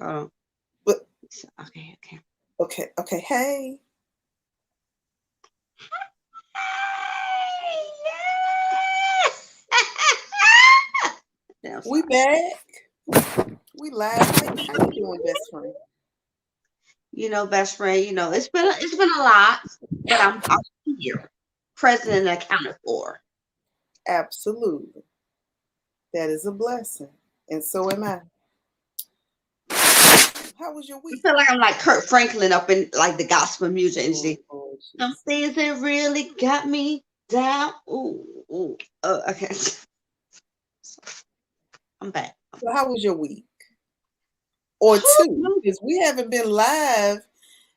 Oh, But okay, okay. okay. Hey, Damn, we sorry. back. We live. How you doing, best friend? Best friend. It's been a lot, but I'm here, present and accounted for. Absolutely. That is a blessing. And so am I. How was your I week? feel like I'm like Kurt Franklin up in like the gospel music and Oh, see Lord some Jesus. things that really got me down. Ooh, ooh. Okay, I'm back. So how was your week? Or two? Because we haven't been live.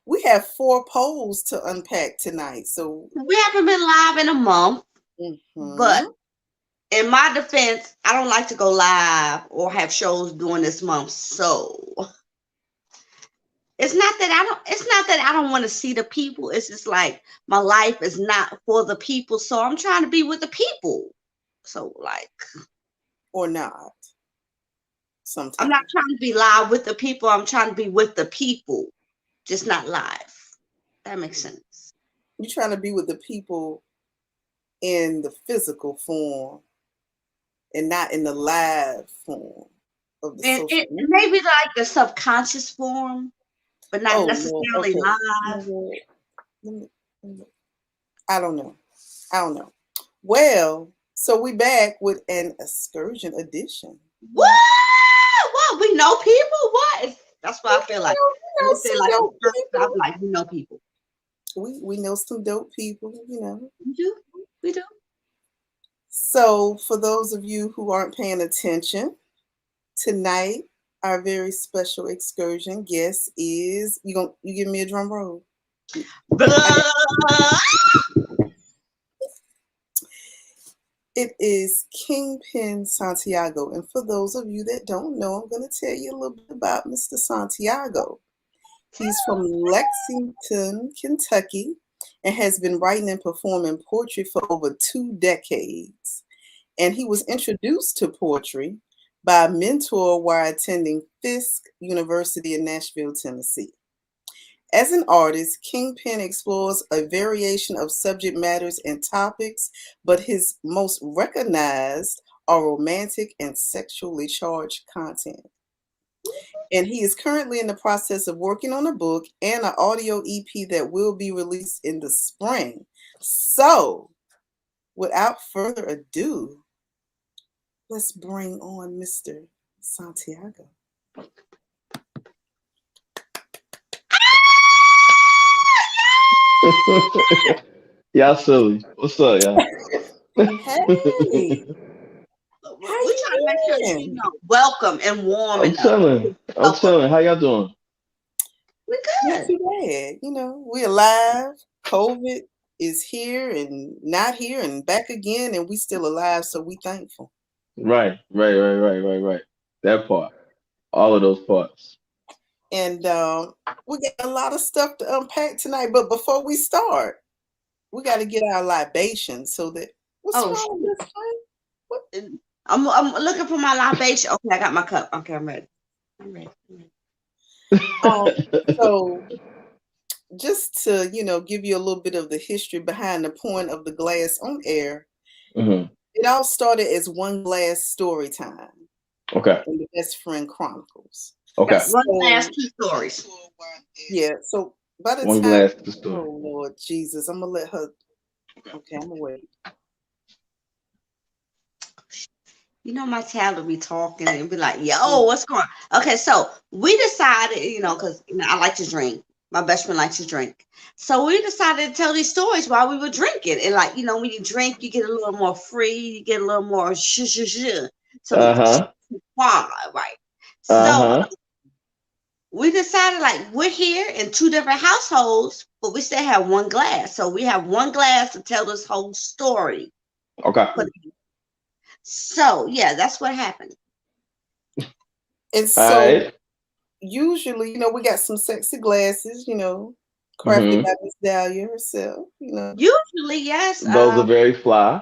We have four polls to unpack tonight. So, We haven't been live in a month, but mhm. in my defense, I don't like to go live or have shows during this month. So it's not that I don't want to see the people. It's just like my life is not for the people. So I'm trying to be with the people. So like Or not I'm not sometimes. trying to be live with the people. I'm trying to be with the people, just not live. That makes sense. You're trying to be with the people in the physical form and not in the live form of the And social it media. maybe like the subconscious form, but not Oh Lord, necessarily okay. You know live. what? Let me, I don't know. I don't know. Well, so we back with an excursion edition. What? What? We know people? What? That's what I feel like. We When know you say some like dope excursion, I'm people. like, we know people. We know some dope people, you know. We do. We do. So for those of you who aren't paying attention, tonight our very special excursion guest is you give me a drum roll. I got Blah. It is Kingpin Santiago. And for those of you that don't know, I'm going to tell you a little bit about Mr. Santiago. He's from Lexington, Kentucky, and has been writing and performing poetry for over 2 decades. And he was introduced to poetry by a mentor while attending Fisk University in Nashville, Tennessee. As an artist, Kingpin explores a variation of subject matters and topics, but his most recognized are romantic and sexually charged content. And he is currently in the process of working on a book and an audio EP that will be released in the spring. So, without further ado, let's bring on Mr. Santiago. Y'all silly. What's up, y'all? Hey, how We're you trying to make sure that doing? welcome and warm I'm enough. chilling. I'm Welcome. chilling. How y'all doing? We Not good. too bad. We're alive. COVID is here and not here and back again, and we still alive, so we thankful. Right. That part. All of those parts. And we got a lot of stuff to unpack tonight. But before we start, we got to get our libations so that what's Oh, wrong with this thing? What? I'm looking for my libation. Okay, I got my cup. Okay, I'm ready. I'm ready. I'm ready. Um, so just to give you a little bit of the history behind the point of the glass on air, hmm it all started as one glass story time Okay. in the Best Friend Chronicles. Got Okay. one last So two stories. yeah, so by the One time, glass to the story. oh Lord Jesus, I'm gonna let her. Okay, I'm gonna wait. My child be talking and be like, yo, what's going on? Okay, so we decided, because I like to drink. My best friend likes to drink. So we decided to tell these stories while we were drinking. And like, when you drink, you get a little more free, you get a little more some Uh huh. right. Uh So huh. we decided like we're here in two different households, but we still have one glass. So we have one glass to tell this whole story. Okay. But so yeah, that's what happened. And All so right. usually, we got some sexy glasses, crafted Mm-hmm. by Miss Dahlia herself. Usually, yes. Those are very fly.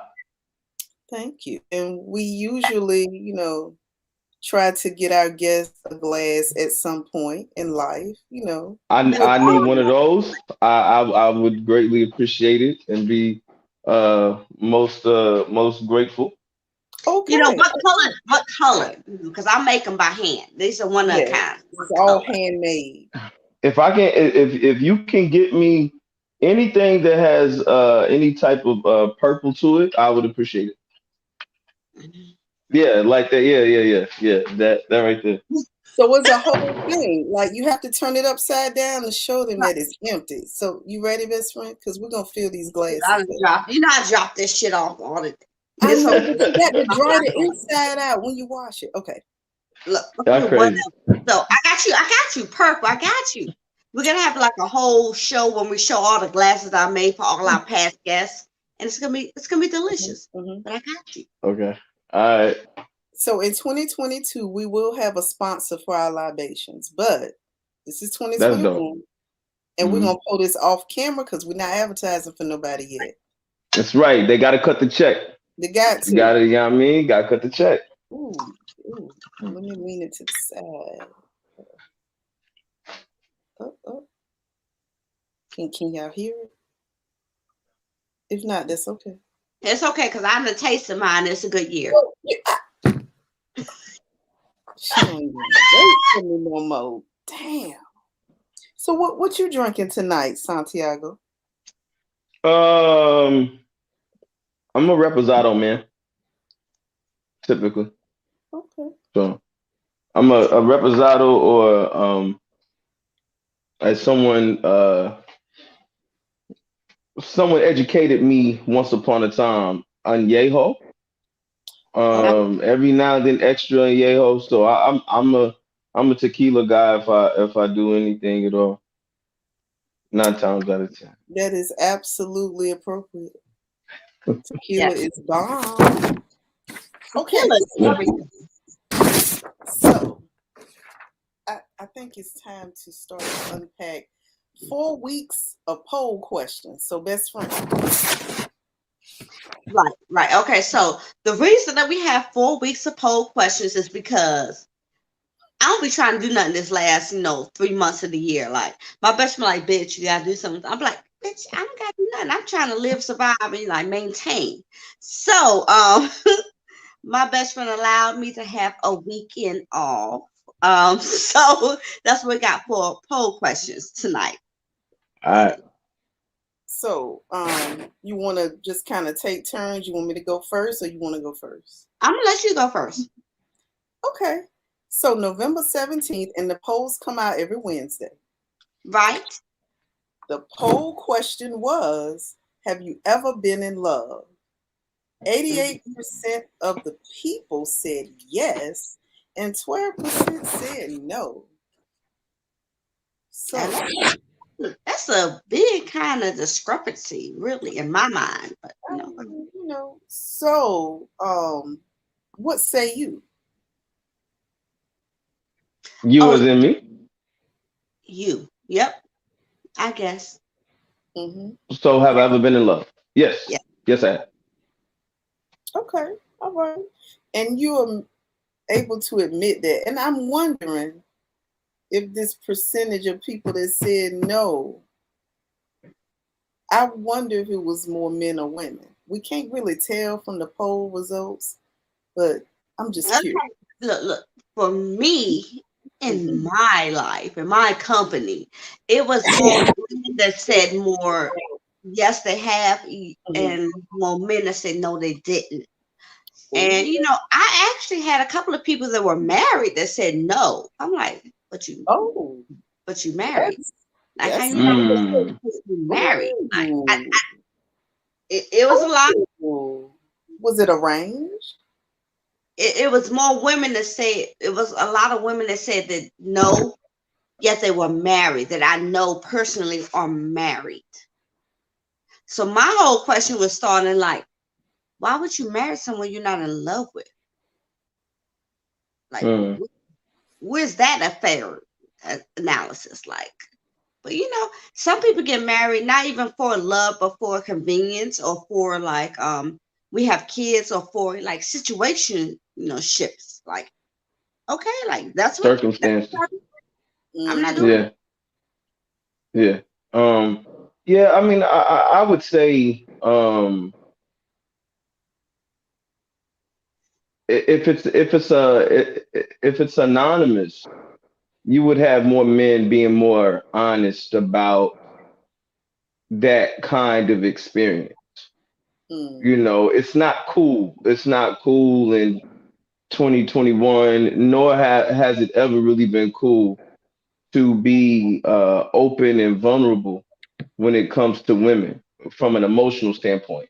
Thank you. And we usually, try to get our guests a glass at some point in life. You know, I need one of those. I would greatly appreciate it and be most grateful. You know okay, what color? What color? Because I make them by hand. These are one of a yes, kind. What it's all color? handmade. If I can, if you can get me anything that has any type of purple to it, I would appreciate it. Mhm. Yeah, like that. Yeah. That right there. So it's a whole thing. Like you have to turn it upside down to show them that it's empty. So you ready, best friend? Because we're gonna fill these I glasses done up. drop. You know I drop this shit off all the. I It's know, okay. but you got to dry the inside out when you wash it. Okay. Look, Y'all okay, whatever. crazy. So I got you. I got you. Purple. I got you. We're gonna have like a whole show when we show all the glasses I made for all our past guests, and it's gonna be delicious. Mm-hmm. But I got you. Okay. All right. So in 2022, we will have a sponsor for our libations, but this is That's dope. 2021, and we're Hmm. gonna pull this off camera because we're not advertising for nobody yet. That's right. They got to cut the check. They got You to. got to, you know what I mean? Got to cut the check. Ooh, ooh. Let me lean it to the side. Oh. Can y'all hear it? If not, that's okay. It's okay because I'm the taste of mine. It's a good year. Oh, yeah. She don't even wait for me no more. Damn. So what you drinking tonight, Santiago? Um, I'm a reposado man, typically. Okay. So I'm a reposado or as someone educated me once upon a time on Yeho. Oh, Every now and then extra on Yeho. So I'm a tequila guy if I do anything at all. 9 times out of 10. that is absolutely appropriate. Tequila Yes. is bomb. Okay, Tequila is everything. so I think it's time to start to unpack 4 weeks of poll questions. So, best friend, Right. Okay. So the reason that we have 4 weeks of poll questions is because I don't be trying to do nothing this last, 3 months of the year. Like my best friend, like, bitch, you gotta do something. I'm like, bitch, I don't gotta do nothing. I'm trying to live, survive, and like maintain. So, my best friend allowed me to have a weekend off. So that's what we got for poll questions tonight. All right. so you want to just kind of take turns? You want me to go first, or you want to go first? I'm gonna let you go first. Okay. So November 17th, and the polls come out every Wednesday. Right? The poll question was, have you ever been in love? 88% of the people said yes, and 12% said no. So, That's a big kind of discrepancy, really, in my mind. But what say you? You oh, as in me. you. Yep, I guess. Mm-hmm. So have I ever been in love? Yes. Yeah. Yes, I have. Okay, all right. And you are able to admit that. And I'm wondering if this percentage of people that said no, I wonder if it was more men or women. We can't really tell from the poll results, but I'm just Okay. curious. Look. For me, Mm-hmm. in my life, in my company, it was more women that said more. Yes, they have, and more men that said no, they didn't. And I actually had a couple of people that were married that said no. I'm like, but you Oh, married? that's Like how that's you not Mm. married? Like ooh. it was a lot. Oh. Was it arranged? It was more women that said it was a lot of women that said that no, yet they were married. That I know personally are married. So my whole question was starting like, why would you marry someone you're not in love with? Like, Mm. where's that a fair analysis? Like, but some people get married not even for love, but for convenience or for like we have kids or for like situation, ships. Like Okay, like that's what circumstances. I'm not Mm-hmm. doing Yeah, yeah. Um, yeah, I mean, I would say if it's anonymous, you would have more men being more honest about that kind of experience. You Mm-hmm. know, it's not cool. It's not cool in 2021, nor has it ever really been cool to be open and vulnerable when it comes to women from an emotional standpoint.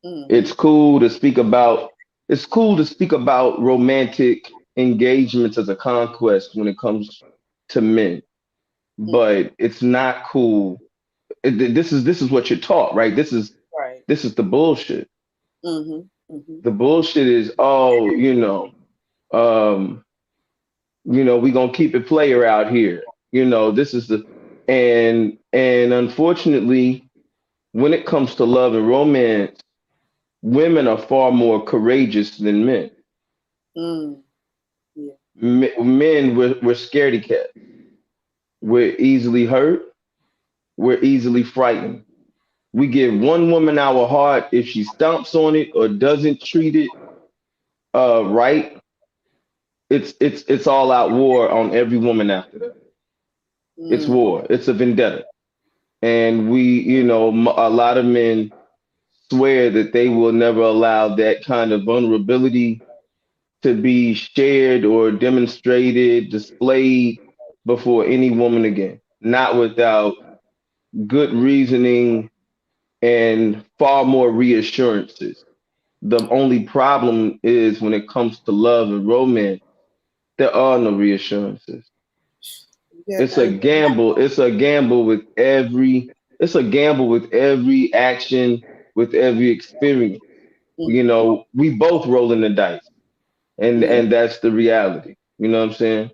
Mm-hmm. It's cool to speak about it's cool to speak about romantic engagements as a conquest when it comes to men, Mm-hmm. but it's not cool. This is what you're taught, right? Right. This is the bullshit. Mm-hmm. Mm-hmm. The bullshit is, oh, um, we gonna keep it player out here. This is the and unfortunately, when it comes to love and romance, women are far more courageous than men. Mm. Yeah. Men, we're scaredy cat. We're easily hurt. We're easily frightened. We give one woman our heart. If she stomps on it or doesn't treat it right, it's all out war on every woman after that. It's Mm. war. It's a vendetta. And a lot of men swear that they will never allow that kind of vulnerability to be shared or demonstrated, displayed before any woman again, not without good reasoning and far more reassurances. The only problem is when it comes to love and romance, there are no reassurances. Yeah. It's a gamble. It's a gamble with every action, with every experience. Mm-hmm. We both rolling the dice, and Yeah. that's the reality. You know what I'm saying?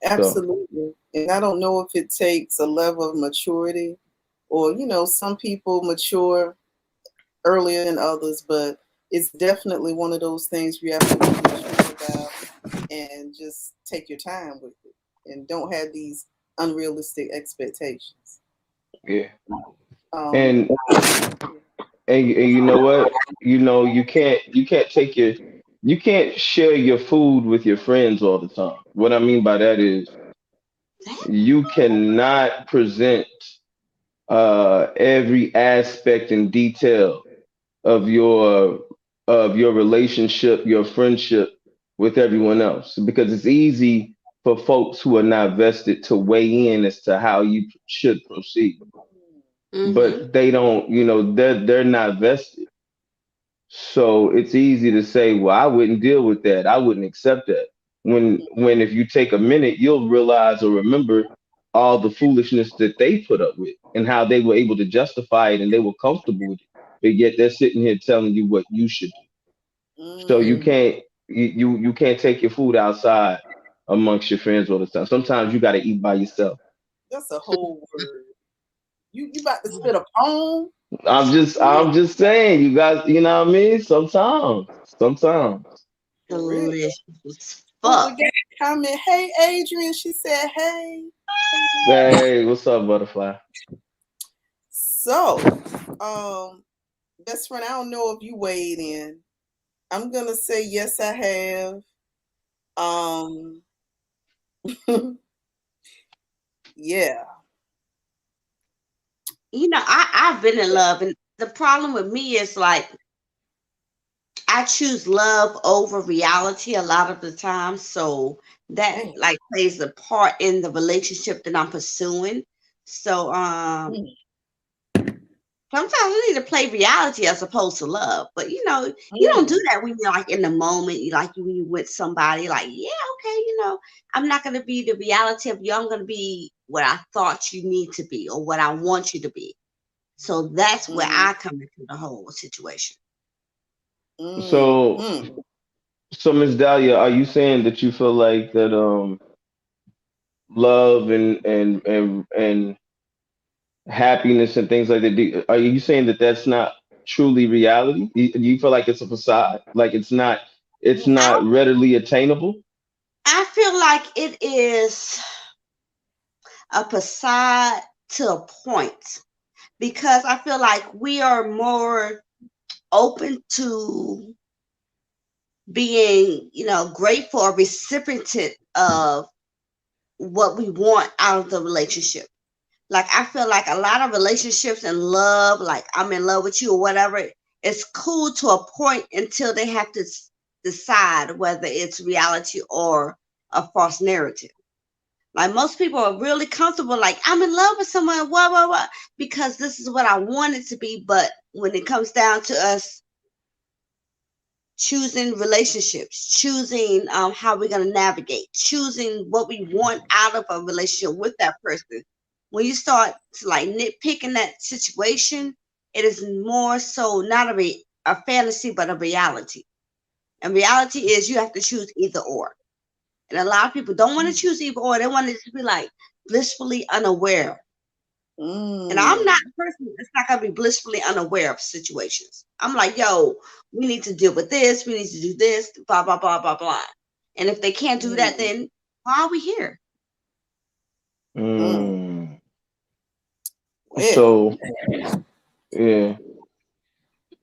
So Absolutely. And I don't know if it takes a level of maturity or, some people mature earlier than others, but it's definitely one of those things you have to be mature about and just take your time with it and don't have these unrealistic expectations. yeah, Um, and and you know what? You can't share your food with your friends all the time. What I mean by that is that. you cannot present every aspect and detail of your relationship, your friendship with everyone else, because it's easy for folks who are not vested to weigh in as to how you should proceed, Mm-hmm. but they don't, they're not vested. So it's easy to say, well, I wouldn't deal with that. I wouldn't accept that. When if you take a minute, you'll realize or remember all the foolishness that they put up with and how they were able to justify it and they were comfortable with it. But yet they're sitting here telling you what you should do. So mm, you can't take your food outside amongst your friends all the time. Sometimes you gotta eat by yourself. that's a whole word. You about to spit a poem? I'm just saying, you guys, you know what I mean? Sometimes. For real. Delicious as Oh, we fuck. got a comment. Hey, Adrian. She said, hey. Hey, what's up, butterfly? So, um, best friend, I don't know if you weighed in. I'm gonna say yes, I have. Um, yeah. I've been in love, and the problem with me is like I choose love over reality a lot of the time. So that Damn. like plays a part in the relationship that I'm pursuing. So Mm, sometimes you need to play reality as opposed to love. But you don't do that when you're like in the moment. You like when you with somebody, like, yeah, okay, I'm not gonna be the reality of you, I'm gonna be what I thought you need to be or what I want you to be. So that's where mm, I come into the whole situation. So mm. so Miss Dahlia, are you saying that you feel like that love and happiness and things like that, are you saying that that's not truly reality? Do you feel like it's a facade? Like it's not I readily attainable? I feel like it is a facade to a point because I feel like we are more open to being, grateful or recipient of what we want out of the relationship. Like I feel like a lot of relationships and love, like I'm in love with you or whatever, it's cool to a point until they have to decide whether it's reality or a false narrative. Like most people are really comfortable, like I'm in love with someone, what, because this is what I want it to be. But when it comes down to us choosing relationships, choosing how we're going to navigate, choosing what we want out of a relationship with that person. When you start to like nitpicking that situation, it is more so not a fantasy, but a reality. And reality is you have to choose either or. And a lot of people don't want to choose either or. They want to be like blissfully unaware. And I'm Mm. not a person that's not gonna be blissfully unaware of situations. I'm like, yo, we need to deal with this, we need to do this, blah, blah, blah, blah, blah. And if they can't do that, Mm. then why are we here? Mm. Mm. Well, So yeah.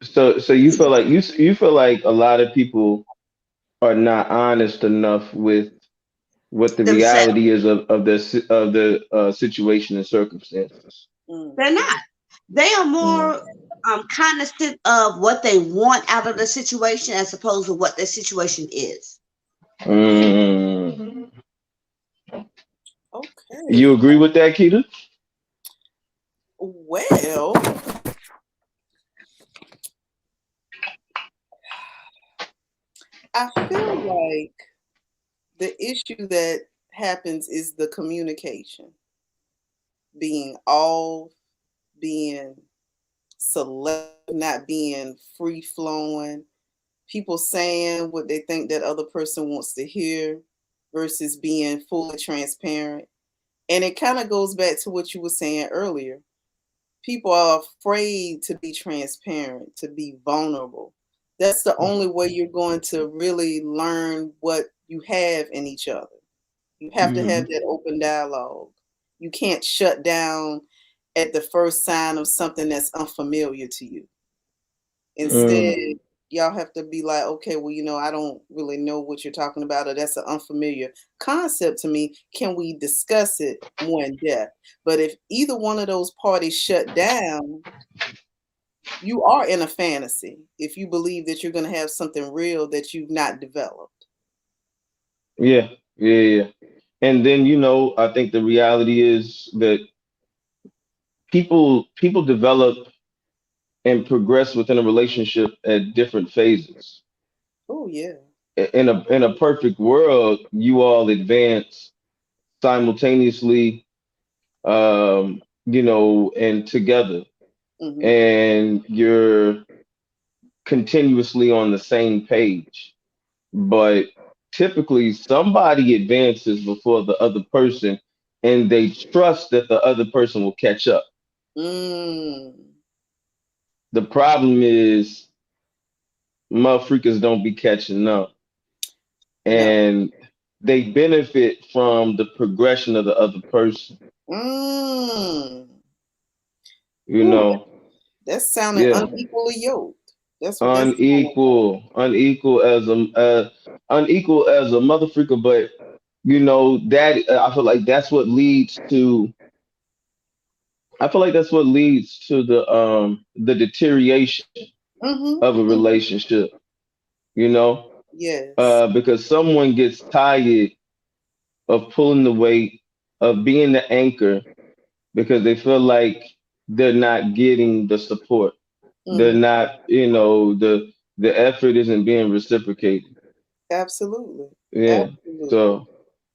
So you feel like you feel like a lot of people are not honest enough with what the Themselves. reality is of the situation and circumstances. mm. They're not. They are more Mm. cognizant of what they want out of the situation as opposed to what the situation is. Mm. You Okay. agree with that, Keita? Well, I feel like the issue that happens is the communication being off, being selective, not being free flowing, people saying what they think that other person wants to hear versus being fully transparent. And it kind of goes back to what you were saying earlier. People are afraid to be transparent, to be vulnerable. That's the only way you're going to really learn what you have in each other. You have to have Mm. that open dialogue. You can't shut down at the first sign of something that's unfamiliar to you. Instead, Mm. y'all have to be like, okay, well, I don't really know what you're talking about, or that's an unfamiliar concept to me. Can we discuss it more in depth? But if either one of those parties shut down, you are in a fantasy if you believe that you're going to have something real that you've not developed. Yeah, yeah, yeah. And then I think the reality is that people develop and progress within a relationship at different phases. Oh, yeah. In a perfect world, you all advance simultaneously, and together, Hmm. and you're continuously on the same page. But typically, somebody advances before the other person, and they trust that the other person will catch up. Mm. The problem is, motherfuckers don't be catching up, No. and they benefit from the progression of the other person. Mm. You Ooh, know, that's sounding yeah, unequally yoked. That's what that's sounding like. unequal as a motherfucker. But that I feel like that's what leads to. I feel like that's what leads to the deterioration Mm-hmm. of a Mm-hmm. relationship. You know, Yes. because someone gets tired of pulling the weight, of being the anchor, because they feel like they're not getting the support. They're Mm-hmm. not, the effort isn't being reciprocated. Absolutely. Yeah. Absolutely. So,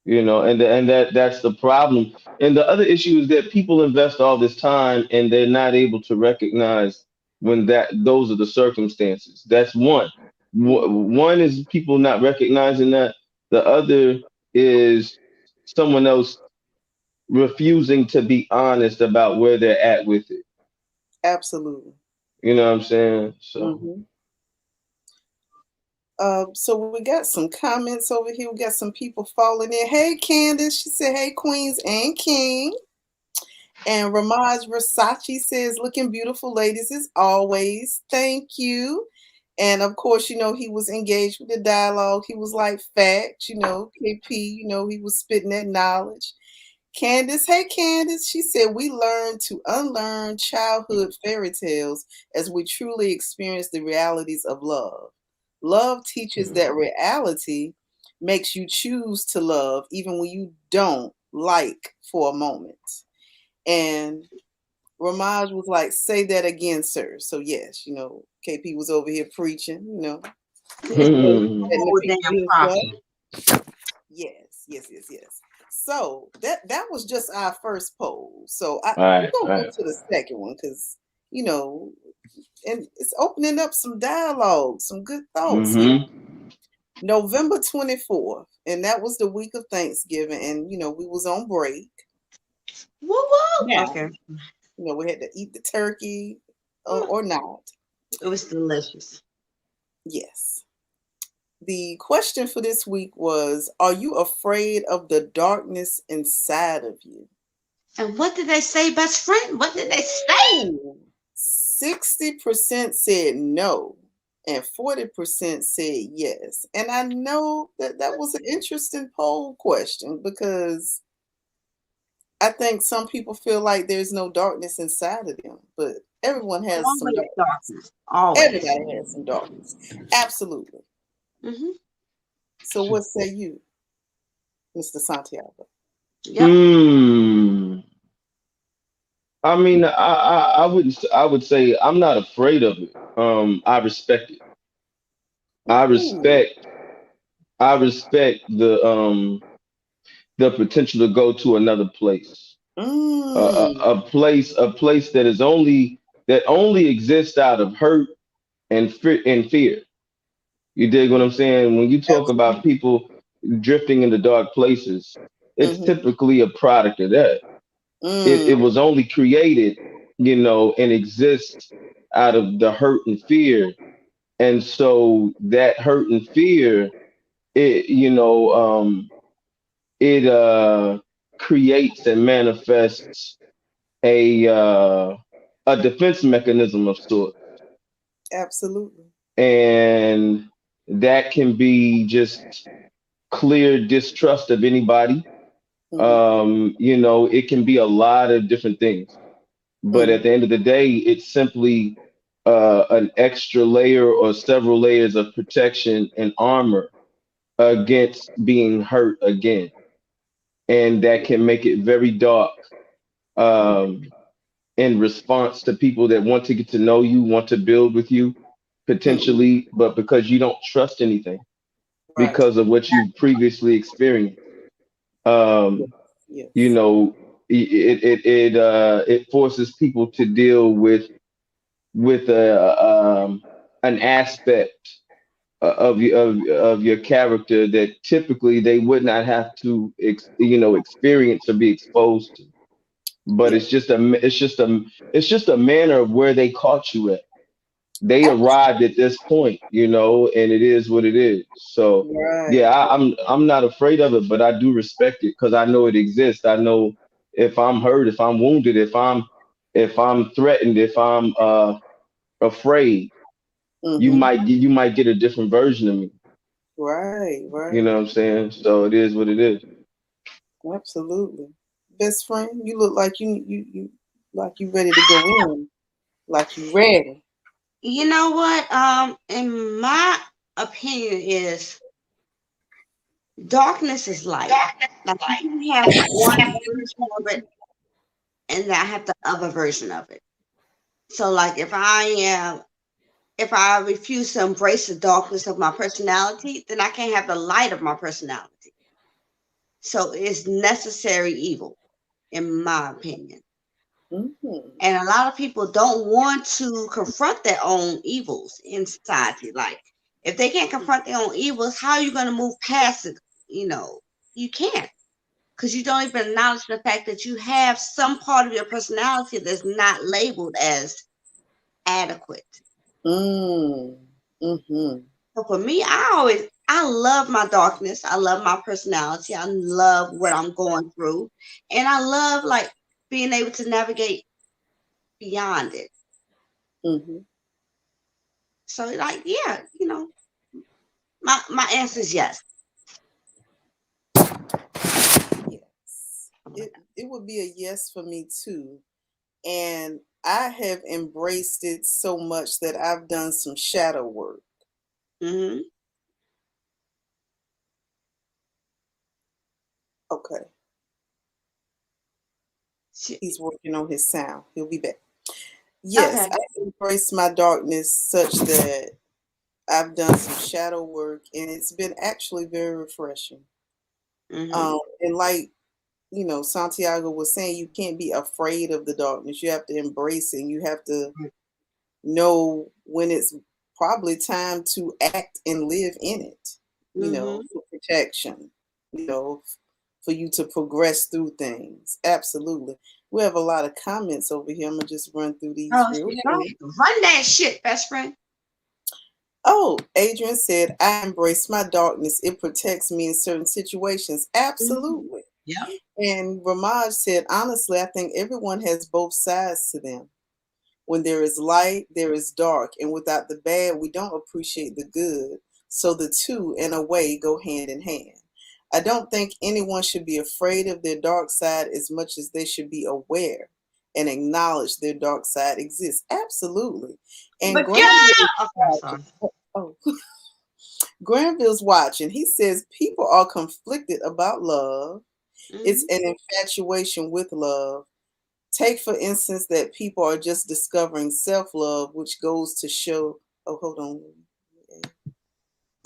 and that's the problem. And the other issue is that people invest all this time and they're not able to recognize when that those are the circumstances. That's one. Mm. One is people not recognizing that. The other is someone else refusing to be honest about where they're at with it. Absolutely. You know what I'm saying? So, Mm-hmm. So we got some comments over here. We got some people falling in. Hey, Candace. She said, hey, Queens and King. And Ramaj Versace says, looking beautiful, ladies, as always. Thank you. And of course, he was engaged with the dialogue. He was like facts, KP, he was spitting that knowledge. Candace, hey Candace, she said, we learn to unlearn childhood fairy tales as we truly experience the realities of love. Love teaches that reality makes you choose to love even when you don't like for a moment. And Ramaj was like, say that again, sir. So yes, KP was over here preaching, Whole damn prophet. Yes. So that was just our first poll. So All we're right, gonna all go right. to the second one because and it's opening up some dialogue, some good thoughts here. November 24th, and that was the week of Thanksgiving, and we was on break. Woo woo. Now, Okay. we had to eat the turkey or not. It was delicious. Yes. The question for this week was, are you afraid of the darkness inside of you? And what did they say, best friend? What did they say? 60% said no, and 40% said yes. And I know that was an interesting poll question because I think some people feel like there's no darkness inside of them, but everyone has some Always darkness. darkness. Always. Everybody has some darkness. Absolutely. Mm-hmm. So what say you, Mr. Santiago? Yep. I mean, I would say I'm not afraid of it. I respect it. I Ooh. respect I respect the potential to go to another place. Mm. A place that only exists out of hurt and fear. You dig what I'm saying? When you talk about Absolutely. people drifting into dark places, it's Mm-hmm. typically a product of that. It Mm. was only created, and exists out of the hurt and fear. And so that hurt and fear, it, it creates and manifests a uh, a defense mechanism of sorts, Absolutely. and that can be just clear distrust of anybody. Mm-hmm. It can be a lot of different things, but Mm-hmm. at the end of the day, it's simply an extra layer or several layers of protection and armor against being hurt again, and that can make it very dark. Um, in response to people that want to get to know you, want to build with you, Mm-hmm. potentially, but because you don't trust anything Right. because of what you've previously experienced. Yes. Um, you Yes. know, it forces people to deal with an aspect of your character that typically they would not have to experience or be exposed to. But Yeah. it's just a manner of where they caught you at. They arrived at this point, and it is what it is. So Right. yeah, I'm not afraid of it, but I do respect it because I know it exists. I know if I'm hurt, if I'm wounded, if I'm threatened, if I'm afraid, Mm-hmm. you might get a different version of me. Right. You Right. know what I'm saying? So it is what it is. Absolutely. Best friend, you look like you like you ready to go in. Like you ready. You know what? In my opinion is darkness is light. Like you can have one version of it and then I have the other version of it. So like if I refuse to embrace the darkness of my personality, then I can't have the light of my personality. So it's necessary evil, in my opinion. Mm-hmm. And a lot of people don't want to confront their own evils in society. Like, if they can't confront their own evils, how are you going to move past it? You can't because you don't even acknowledge the fact that you have some part of your personality that's not labeled as adequate. Mm. Mm-hmm. So for me, I love my darkness. I love my personality. I love what I'm going through, and I love like being able to navigate beyond it. Mm-hmm. So like, yeah, my answer is yes. Yes. It would be a yes for me too. And I have embraced it so much that I've done some shadow work. Mm-hmm. Okay. He's working on his sound. He'll be back. Yes, Okay. I embrace my darkness such that I've done some shadow work, and it's been actually very refreshing. Mm-hmm. And like Santiago was saying, you can't be afraid of the darkness. You have to embrace it. And you have to know when it's probably time to act and live in it. Mm-hmm. For protection. For you to progress through things. Absolutely. We have a lot of comments over here. I'm gonna just run through these Oh, real shit. quick. Run that shit, best friend. Oh, Adrian said, I embrace my darkness. It protects me in certain situations. Mm-hmm. Absolutely. Yeah. And Ramaj said, honestly, I think everyone has both sides to them. When there is light, there is dark. And without the bad, we don't appreciate the good. So the two, in a way, go hand in hand. I don't think anyone should be afraid of their dark side as much as they should be aware and acknowledge their dark side exists. Absolutely. And But yeah. Okay, sorry. Oh, Granville's watching. He says people are conflicted about love. It's Mm-hmm. an infatuation with love. Take, for instance, that people are just discovering self love, which goes to show. Oh, hold on.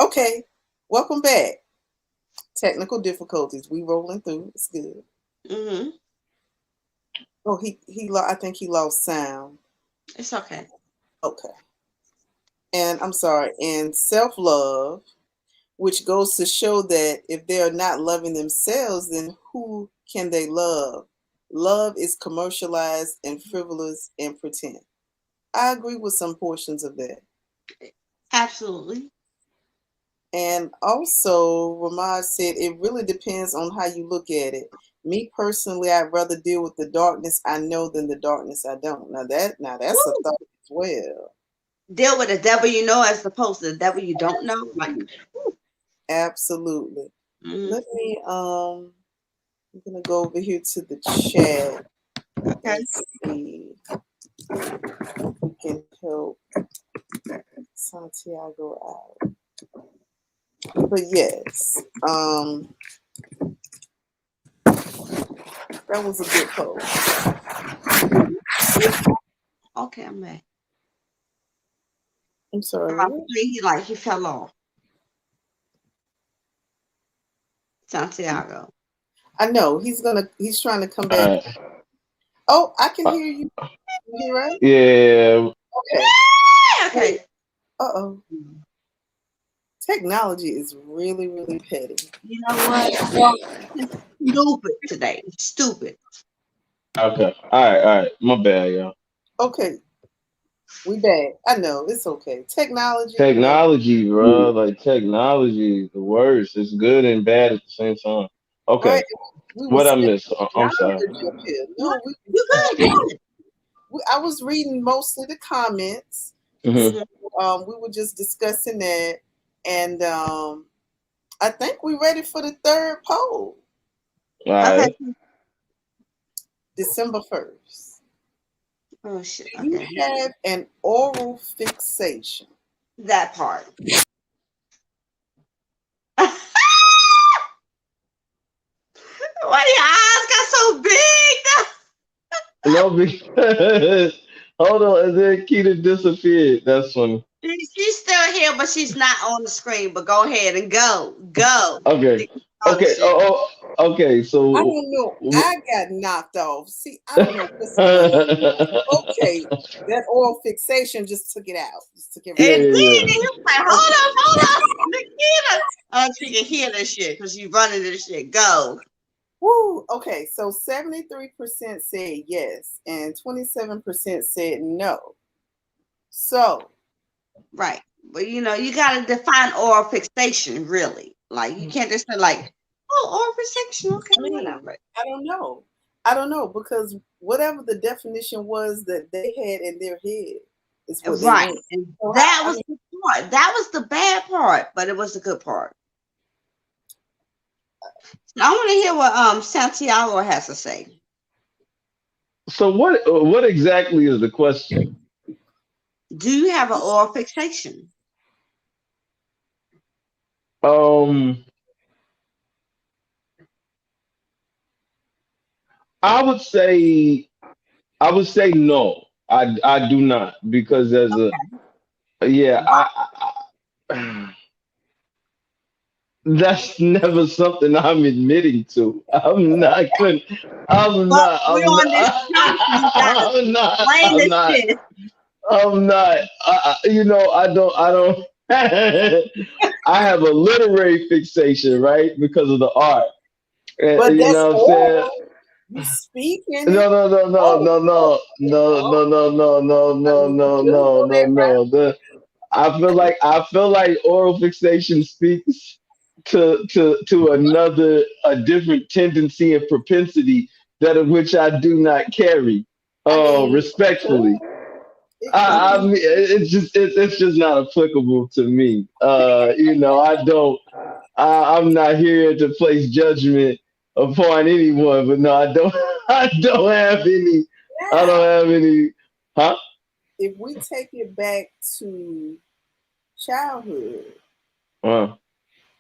Okay, welcome back. Technical difficulties. We rolling through. It's good. Mm-hmm. Oh, I think he lost sound. It's okay. Okay. And I'm sorry. And self love, which goes to show that if they are not loving themselves, then who can they love? Love is commercialized and frivolous and pretend. I agree with some portions of that. Absolutely. And also, Ramaj said it really depends on how you look at it. Me personally, I'd rather deal with the darkness I know than the darkness I don't. That's a Woo. thought as well. Deal with the devil you know as opposed to the devil you don't know. Like, Absolutely. mm-hmm. Let me I'm gonna go over here to the chat Okay. and see if we can help Santiago out. But yes, that was a good post. Okay, I'm back. I'm sorry. He fell off. Santiago. I know he's trying to come All back. right. Oh, I can hear you. You hear right? Yeah. Okay. Okay. Uh-oh. Technology is really, really petty. You know what? Stupid today. Stupid. Okay. All right. My bad, y'all. Okay. We bad. I know. It's okay. Technology, Technology, bro. Like technology is the worst. It's good and bad at the same time. right? Okay. We were What I saying, missed? I'm sorry. up here. No, No, you good. I was reading mostly the comments. So, Mm-hmm. we were just discussing that. And I think we're ready for the third poll, All Okay. right. December 1st. Oh shit. Do you Okay. have an oral fixation? That part. Why your eyes got so big? No, because hold on, and then Keita disappeared. That's funny. She's still here, but she's not on the screen. But go ahead and go. Go. Okay. All this Okay. shit. Okay. I So. don't know. I got knocked off. See, I don't know what's going on. Okay, that oral fixation just took it out. Just took Yeah, It everything. did. And yeah, he was like, hold up, Nikita. Oh, she can hear this shit because you running this shit. Go. Woo. Okay, so 73% said yes, and 27% said no. So Right. But you gotta define oral fixation really. Like you can't just say like, oh, oral fixation, okay, I mean, whatever. I don't know. I don't know because whatever the definition was that they had in their head is what they Right. went. And So that I was mean, the part. That was the bad part, but it was the good part. Now I want to hear what Santiago has to say. So what exactly is the question? Do you have an oral fixation? Um, I would say I would say no. I do not because as a yeah I that's never something I'm admitting to. I'm not gonna. I'm But not. we're I'm on this not. show, so you gotta I'm not. explain I'm this not. shit. I'm not. You know, I don't. I don't. I have a literary fixation, right, because of the art. but You that's know what I'm saying? oral. You speak in No, it. no, no, no, Oh, no, oh, no, no, oh. no, no, no, no, I no, mean, you no, should no, go no, that no. route. I feel like oral fixation speaks to a different tendency and propensity that of which I do not carry. I mean, it Respectfully, could. It could I be. mean it's just not applicable to me. I don't. I'm not here to place judgment upon anyone, but no, I don't. I don't have any. I don't Now, have any. Huh? if we take it back to childhood, Uh,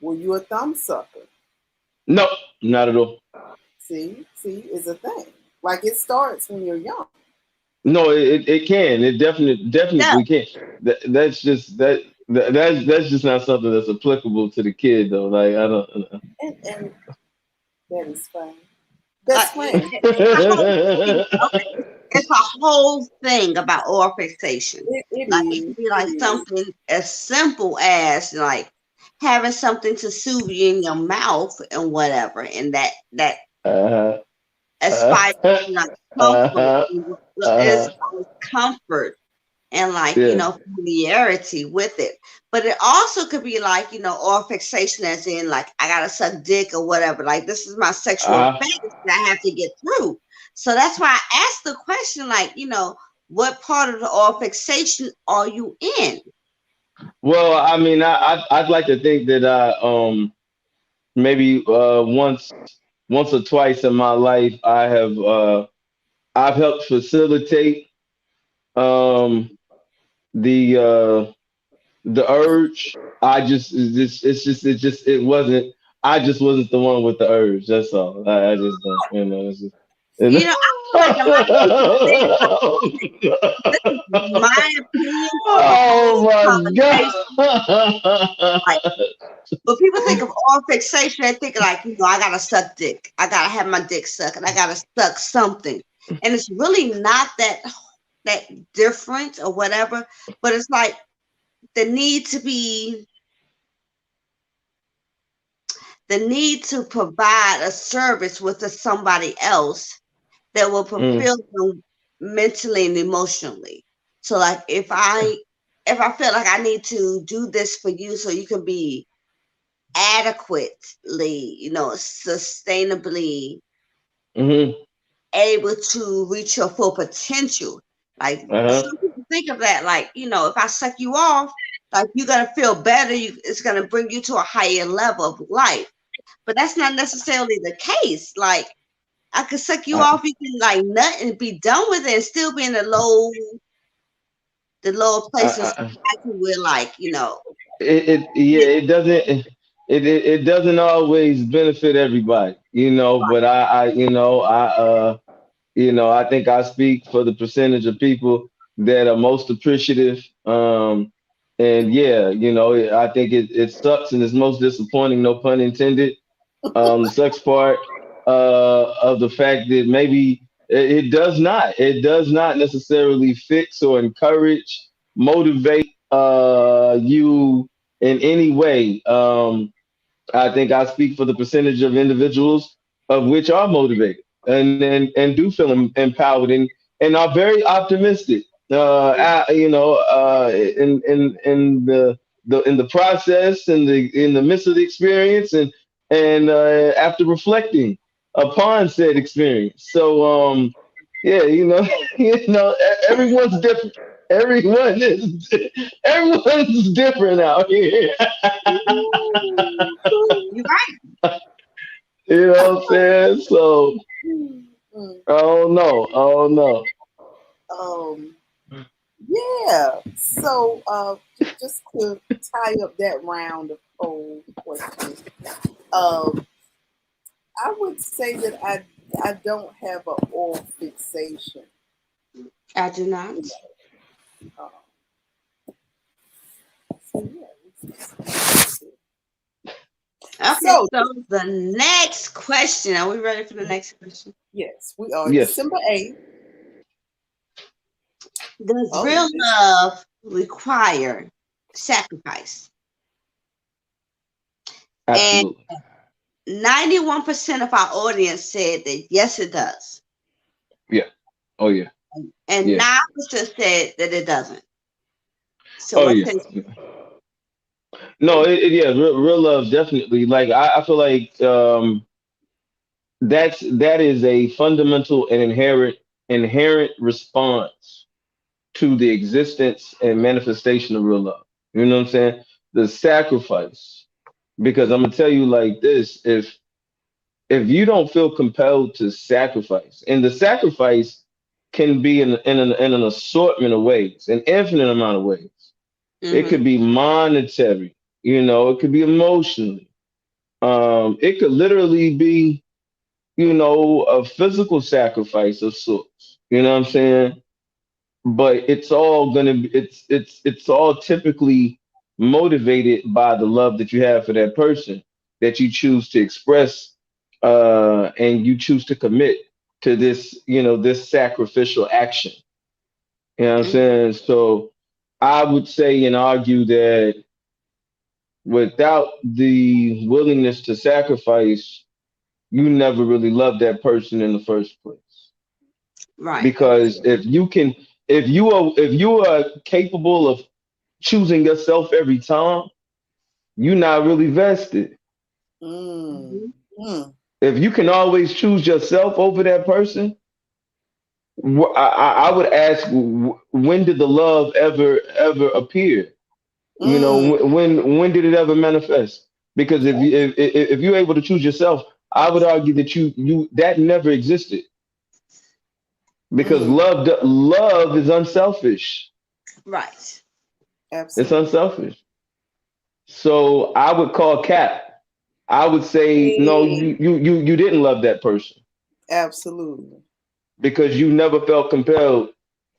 were you a thumb sucker? no, not at all. See, is a thing. Like it starts when you're young. No, it can. It No, definitely can. That's just not something that's applicable to the kid though. Like I don't. And that is fine. like Best friend. it's a whole thing. Okay, it's a whole thing about oral fixation. It Like it is. could be It like is. something as simple as like having something to soothe you in your mouth and whatever, and that uh, aspire uh, like comfort. uh, It's uh, like comfort and like yeah. familiarity with it, but it also could be like or fixation as in like I gotta suck dick or whatever, like this is my sexual Uh, phase that I have to get through. So that's why I asked the question, like what part of the oral fixation are you in? well, I mean, I'd like to think that I maybe once or twice in my life I've helped facilitate um the the urge. It wasn't. I just wasn't the one with the urge. That's all. I just don't. It's just. I feel like a lot of people think like this is my opinion on the Oh whole my conversation. Like, god! when people think of oral fixation, they think like, I gotta suck dick. I gotta have my dick sucked, and I gotta suck something. And it's really not that different or whatever. But it's like the need to be the need to provide a service with somebody else that will Mm, fulfill them mentally and emotionally. So like if I feel like I need to do this for you so you can be adequately, sustainably hmm able to reach your full potential. Like uh-huh. some people think of that like, if I suck you off, like you're gonna feel better, it's gonna bring you to a higher level of life. But that's not necessarily the case. Like I could suck you I, off, you can like nut and be done with it and still be in the lower I, place in I, society where like, yeah, it doesn't. It doesn't always benefit everybody, But I think I speak for the percentage of people that are most appreciative. And yeah, I think it sucks and it's most disappointing, no pun intended. The sucks part of the fact that maybe it does not necessarily fix or encourage, motivate you in any way. I think I speak for the percentage of individuals of which are motivated and do feel empowered and are very optimistic. in the process, in the midst of the experience, and after reflecting upon said experience. So yeah, everyone's different. Everyone is everyone's different out here. You right. You know what I'm saying? So I don't know. I don't know. Um, yeah. So, just to tie up that round of poll questions, um, I would say that I don't have an oral fixation. I do not. Uh, so Okay, so so the next question. Are we ready for the next question? yes, we are Yes, December 8th. Does Oh, real yes. love require sacrifice? And absolutely. 91% of our audience said that yes, it does. Yeah. Oh yeah. And Yeah. 9% said that it doesn't. So Oh what yeah. say No, yeah, real love definitely. Like I feel like that is a fundamental and inherent response to the existence and manifestation of real love. You know what I'm saying? The sacrifice. Because I'm Mhm. gonna tell you like this, if you don't feel compelled to sacrifice, and the sacrifice can be in an assortment of ways, an infinite amount of ways. It could Mhm. be monetary, it could be emotionally. It could literally be, a physical sacrifice of sorts. You know what I'm saying? But it's all gonna be it's all typically motivated by the love that you have for that person that you choose to express and you choose to commit to this sacrificial action. You know what I'm Mhm. saying? So I would say and argue that without the willingness to sacrifice, you never really loved that person in the first place. Right. Because if you are capable of choosing yourself every time, you're not really vested. Mm, Mhm. mm, If you can always choose yourself over that person, I would ask, when did the love ever appear? mm, When did it ever manifest? Because if you're able to choose yourself, I would argue that you that never existed because mm. love is unselfish. Right. It's Absolutely. unselfish. So I would call cap. I would say no, Hey, you didn't love that person absolutely. because you never felt compelled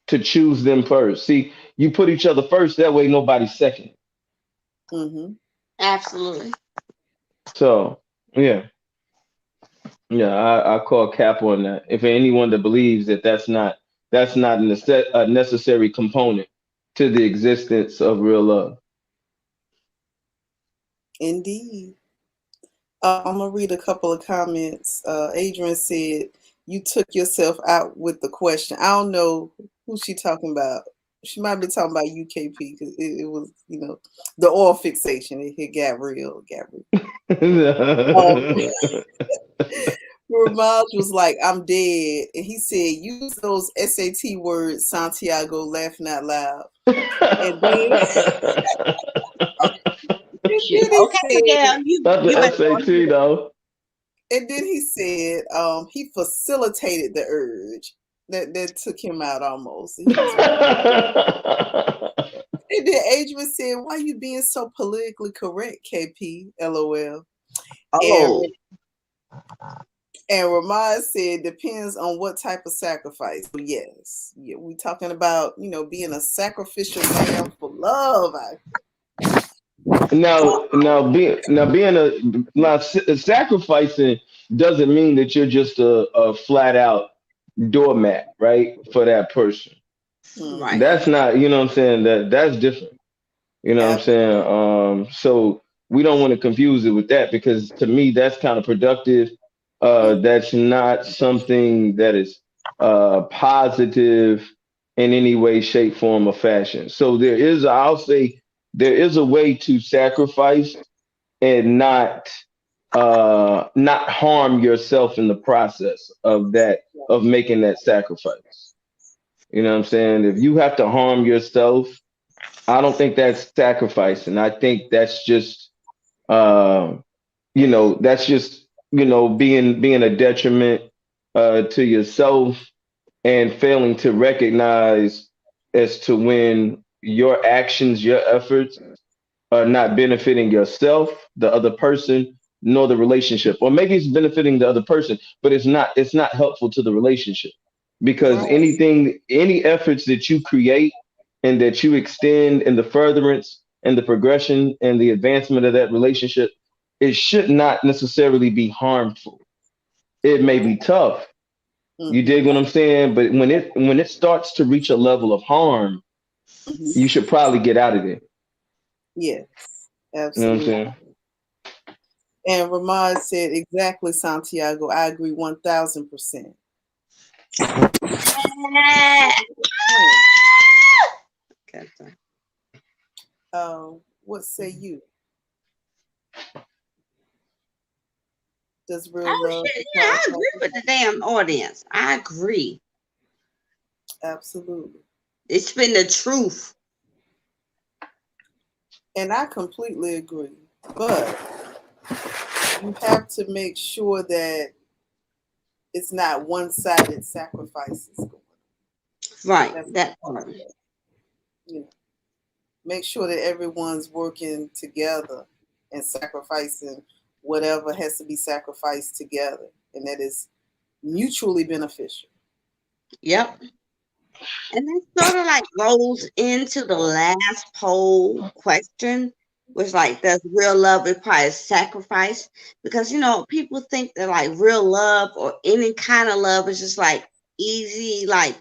to choose them first. See, you put each other first. That way, nobody's second. Mm-hmm. Absolutely. So yeah. Yeah, I call cap on that. If anyone that believes that that's not a necessary component to the existence of real love. Indeed. I'm gonna read a couple of comments. Adrian said, "You took yourself out with the question." I don't know who she talking about. She might be talking about UKP because it was, the oil fixation. It got real, got real. Um, Ramaj was like, "I'm dead," and he said, "Use those SAT words, Santiago, laughing out loud." And then, and then he Okay, said, Miguel, you Not you the better go SAT ahead. though. he facilitated the urge that took him out almost. He was right. And then Adrian said, "Why you being so politically correct, KP? LOL." And Oh, and Ramaz said, "Depends on what type of sacrifice." So yes, yeah, we talking about being a sacrificial lamb for love. Sacrificing doesn't mean that you're just a flat out doormat, right? For that person. right. Mm-hmm. That's not, you know what I'm saying? That's different. You know what I'm saying? Absolutely. So we don't want to confuse it with that because to me that's kind of productive. Mm-hmm. That's not something that is positive. in any way, shape, form, or fashion. So I'll say, there is a way to sacrifice and not harm yourself in the process of making that sacrifice. You know what I'm saying? If you have to harm yourself, I don't think that's sacrificing. I think uh, that's just being a detriment to yourself, and failing to recognize as to when your actions, your efforts are not benefiting yourself, the other person, nor the relationship. Or maybe it's benefiting the other person, but it's not helpful to the relationship. Because Right. any efforts that you create and that you extend in the furtherance and the progression and the advancement of that relationship, it should not necessarily be harmful. It may Right. be tough. You Mm-hmm. dig what I'm saying? But when it starts to reach a level of harm, Mm-hmm. you should probably get out of there. Yes, You know what I'm absolutely. saying? And Ramad said exactly, Santiago. I agree 1000%. Okay, sorry. What say you? Does real Oh love shit, yeah, require I agree with the sacrifice? damn audience. I agree. Absolutely. It's been the truth. And I completely agree. But you have to make sure that it's not one-sided sacrifices going on. Right, That's that part. you know, make sure that everyone's working together and sacrificing whatever has to be sacrificed together, and that is mutually beneficial. Yep. And that sort of like rolls into the last poll question, which like, does real love require sacrifice? Because people think that like real love or any kind of love is just like easy, like,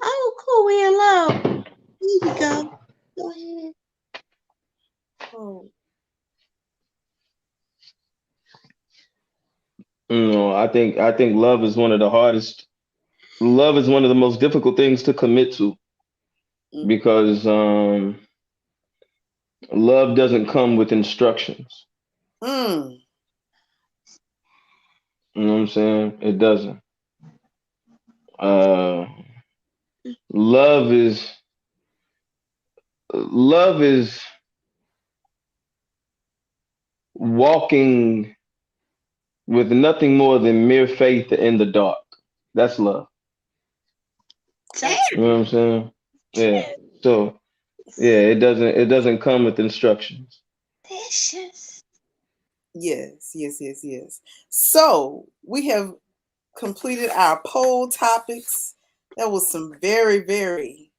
oh cool, we in love. Here you go. Go ahead. Oh, I think love is one of the most difficult things to commit to, mm-hmm. because love doesn't come with instructions. Mm. You know what I'm saying? It doesn't. Uh, love is love is walking with nothing more than mere faith in the dark. That's love. You Damn. know what Absolutely. I'm saying? Yeah. So yeah, it doesn't come with instructions. Delicious. Yes, yes, yes, yes. So we have completed our poll topics. That was some very, very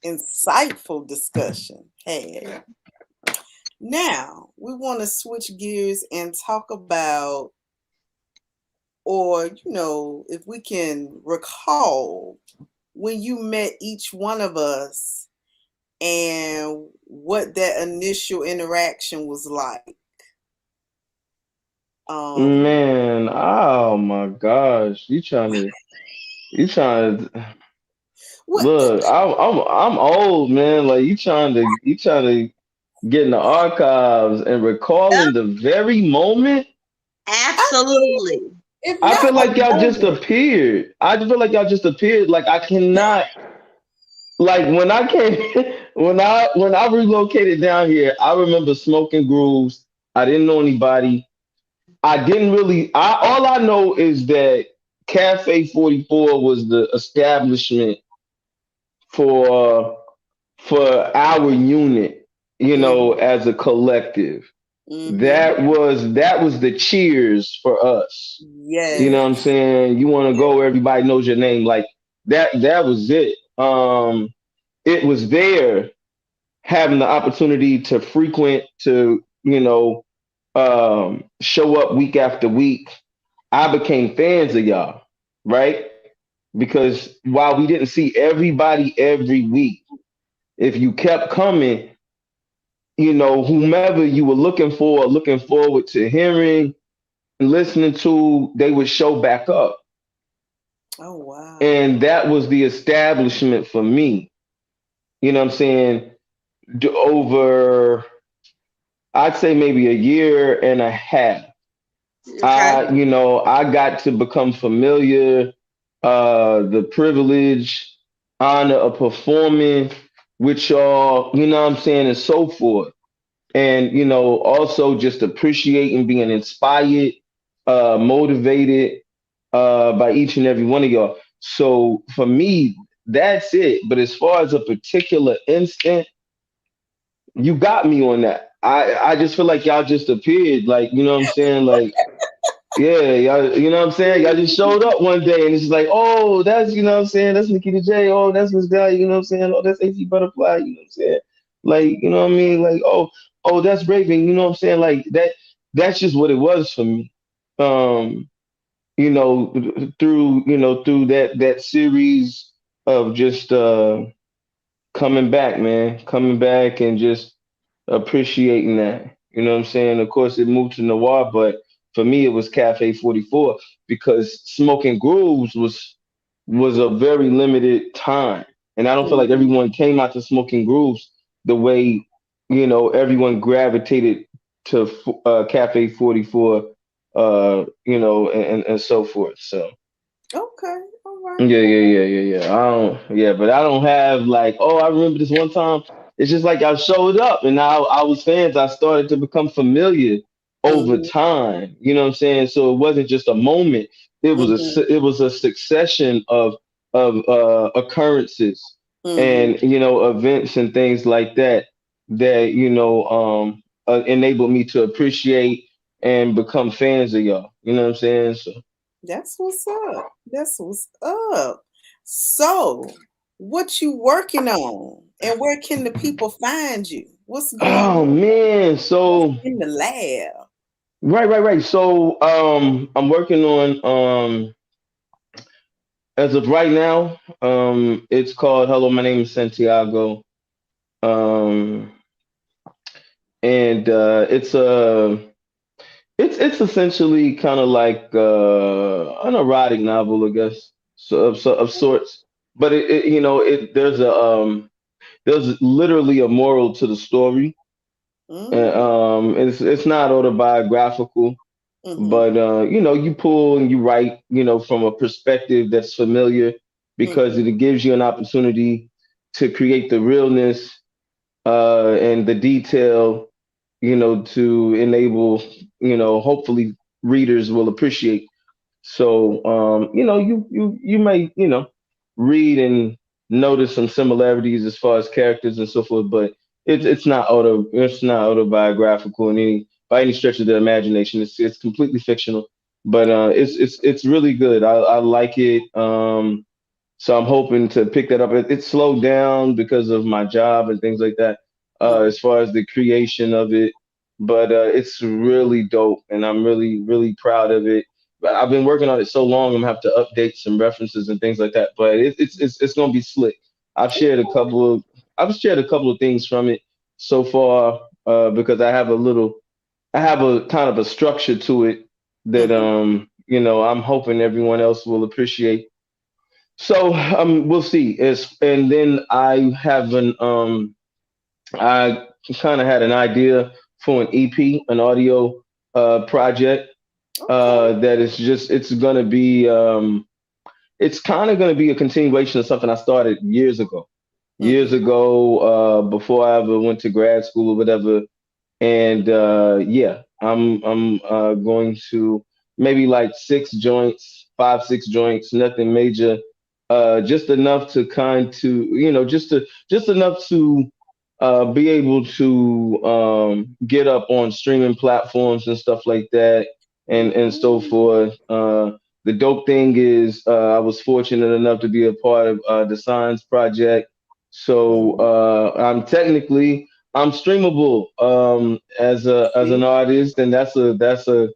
insightful discussion had. Now we want to switch gears and talk about, or if we can recall when you met each one of us and what that initial interaction was like. Um, Man, oh my gosh, you trying to what? look. I'm old, man. Like, you trying to get in the archives and recalling the very moment. I mean, Absolutely. if I not feel a like y'all just moment. appeared. I just feel like y'all just appeared. Like, I cannot. Like, when I came, when I relocated down here, I remember smoking grooves. I didn't know anybody. I didn't really. All I know is that Cafe 44 was the establishment for for our unit. Mm-hmm, As a collective. mm-hmm. That was the cheers for us. You know what I'm Yes. saying? You want to go, everybody knows your name. Like, that was it. It was there, having the opportunity to frequent, to show up week after week. I became fans of y'all, right? Because while we didn't see everybody every week, if you kept coming, whomever you were looking forward to hearing and listening to, they would show back up. Oh, wow. And that was the establishment for me. You know what I'm saying? Over, I'd say maybe a year and a half. Okay. I got to become familiar, the privilege, honor of performing with y'all, you know what I'm saying, and so forth. And, also just appreciating being inspired, motivated, by each and every one of y'all. So for me, that's it. But as far as a particular instant, you got me on that. I just feel like y'all just appeared, like, you know what I'm saying? Like, yeah, y'all, you know what I'm saying? Y'all just showed up one day and it's just like, oh, that's, you know what I'm saying? That's NakitaJay. Oh, that's Msdaliatwentytwo, you know what I'm saying? Oh, that's AC Butterfly, you know what I'm saying? Like, you know what I mean? Like, oh, that's Raven, you know what I'm saying? Like that's just what it was for me. Um, through that series of just coming back, man, coming back and just appreciating that. You know what I'm saying? Of course, it moved to noir, but for me, it was Cafe 44 because Smoking Grooves was a very limited time, and I don't feel like Mhm. everyone came out to Smoking Grooves the way everyone gravitated to Cafe 44, and so forth. So. Okay. All right. Yeah, All yeah, right. yeah, yeah, yeah. But I don't have like, oh, I remember this one time. It's just like I showed up and now I was fans. I started to become familiar over Mhm. time. You know what I'm saying? So it wasn't just a moment. It was Mhm. it was a succession of occurrences Mhm. and events and things like that that enabled me to appreciate and become fans of y'all. You know what I'm saying? So. That's what's up. That's what's up. So, what you working on, and where can the people find you? What's going Oh on? man, What's so in the lab? right. So I'm working on as of right now, it's called Hello, my name is Santiago. Um and it's essentially kind of like an erotic novel, I guess, of sorts. But there's literally a moral to the story. Mm. It's not autobiographical. Mhm. But you pull and you write, from a perspective that's familiar because Mhm. it gives you an opportunity to create the realness and the detail, to enable, hopefully readers will appreciate. So you may, read and notice some similarities as far as characters and so forth, but it's not autobiographical in any by any stretch of the imagination. It's completely fictional, but it's really good. I like it. So I'm hoping to pick that up. It slowed down because of my job and things like that, Mhm. as far as the creation of it. But it's really dope, and I'm really, really proud of it. But I've been working on it so long, I'm gonna have to update some references and things like that. But it's gonna be slick. I've shared a couple of I've shared a couple of things from it so far because I have a kind of a structure to it that Mhm. I'm hoping everyone else will appreciate. So we'll see. And then I kind of had an idea for an EP, an audio project Okay. that is just it's kind of gonna be a continuation of something I started years ago. Years Mhm. ago, before I ever went to grad school or whatever, and yeah, I'm going to maybe like 6 joints, 5, 6 joints, nothing major, just enough to just enough to be able to get up on streaming platforms and stuff like that, and so Ooh. forth. The dope thing is, I was fortunate enough to be a part of the Signs project, so Mhm. I'm streamable as an See? artist, and that's a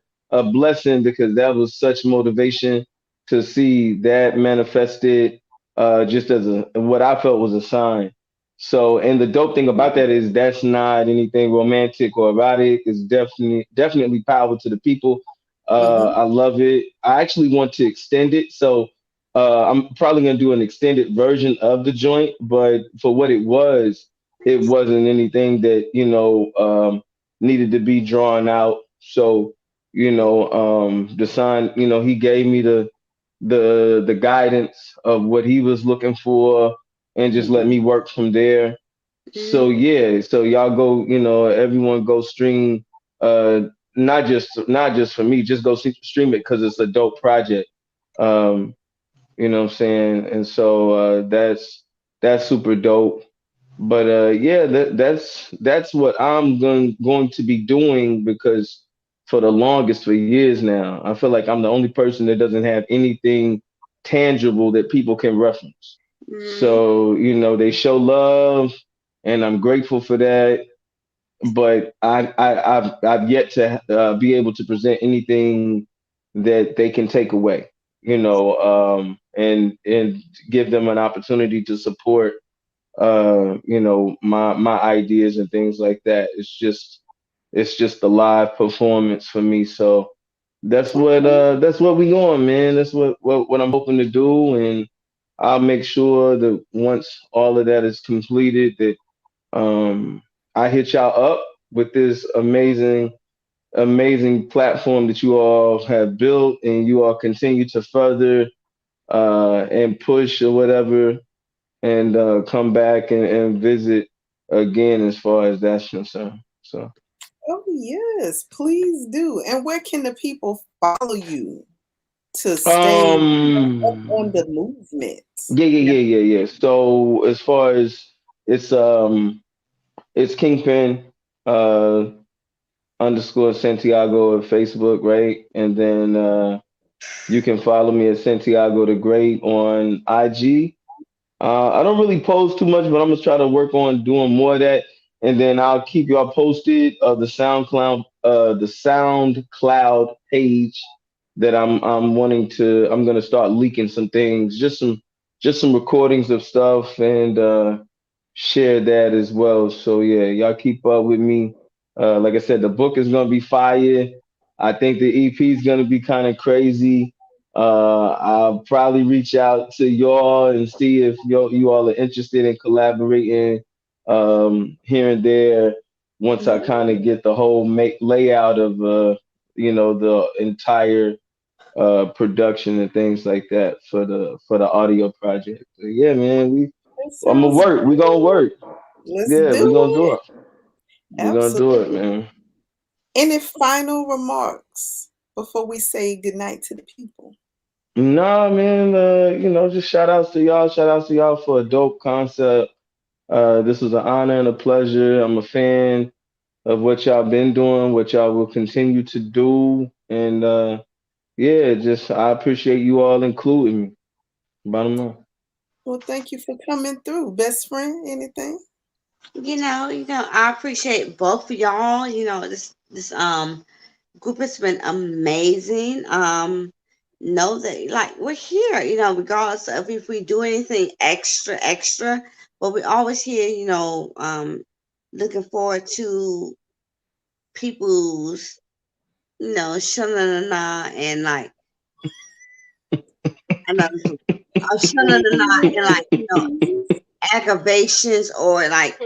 blessing because that was such motivation to see that manifested just as a what I felt was a sign. So, and the dope thing about that is that's not anything romantic or erotic. It's definitely power to the people. Mhm. I love it. I actually want to extend it. So I'm probably gonna do an extended version of the joint, but for what it wasn't anything that needed to be drawn out. So the sign, he gave me the guidance of what he was looking for, and just let Mhm. me work from there. So Mhm. yeah, so y'all go, everyone go stream. Not just for me, just go stream it because it's a dope project. Um, you know what I'm saying? And so that's super dope. But yeah, that's what I'm going to be doing, because for the longest, for years now, I feel like I'm the only person that doesn't have anything tangible that people can reference. Mhm. So, they show love, and I'm grateful for that. But I've yet to be able to present anything that they can take away, and give them an opportunity to support, my ideas and things like that. It's just the live performance for me. So that's what we going, man. That's what I'm hoping to do, and I'll make sure that once all of that is completed, that I hit y'all up with this amazing platform that you all have built, and you all continue to further and push or whatever, and come back and visit again, as far as that's concerned. So Oh, yes, please do. And where can the people follow you to stay up on um the movement? yeah. So as far as it's Kingpin uh underscore Santiago at Facebook, right? And then you can follow me at Santiago the Great on IG. I don't really post too much, but I'm gonna try to work on doing more of that, and then I'll keep y'all posted of the SoundCloud page that I'm gonna start leaking some things, just some recordings of stuff, and share that as well. So yeah, y'all keep up with me. Like I said, the book is gonna be fire. I think the EP is gonna be kind of crazy. I'll probably reach out to y'all and see if you all are interested in collaborating, here and there, once I kind of get the whole make layout of the entire production and things like that for the audio project. So, yeah, man, That I'm gonna sounds work. We gonna good. work. Let's Yeah, we do gonna do it. it. We gonna do it, Absolutely. man. Any final remarks before we say goodnight to the people? Nah, man. Just shout outs to y'all. Shout outs to y'all for a dope concept. This was an honor and a pleasure. I'm a fan of what y'all been doing, what y'all will continue to do, and yeah, just I appreciate you all including me. Bottom line. Well, thank you for coming through. Best friend, anything? I appreciate both of y'all. This group has been amazing. Know that like we're here, regardless of if we do anything extra, but we're always here, looking forward to people's, shanana and like another shanana and like, aggravations or like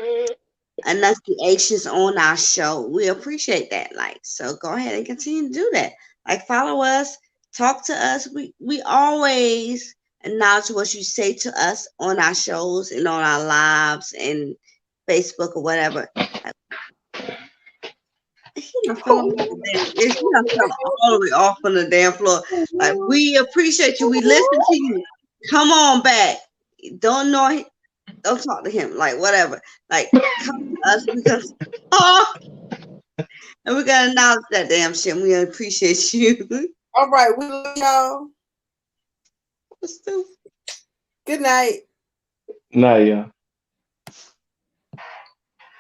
enunciations on our show. We appreciate that. Like, so go ahead and continue to do that. Like, follow us, talk to us. We always acknowledge what you say to us on our shows and on our lives and Facebook or whatever. Like, he done fell off the damn. He done fell all the way off on the damn floor. Like, we appreciate you. We listen to you. Come on back. Don't know. Don't talk to him. Like whatever. Like come to us because oh, and we gotta acknowledge that damn shit. We appreciate you. All right, we love y'all. What's the Good night. Nah, yeah.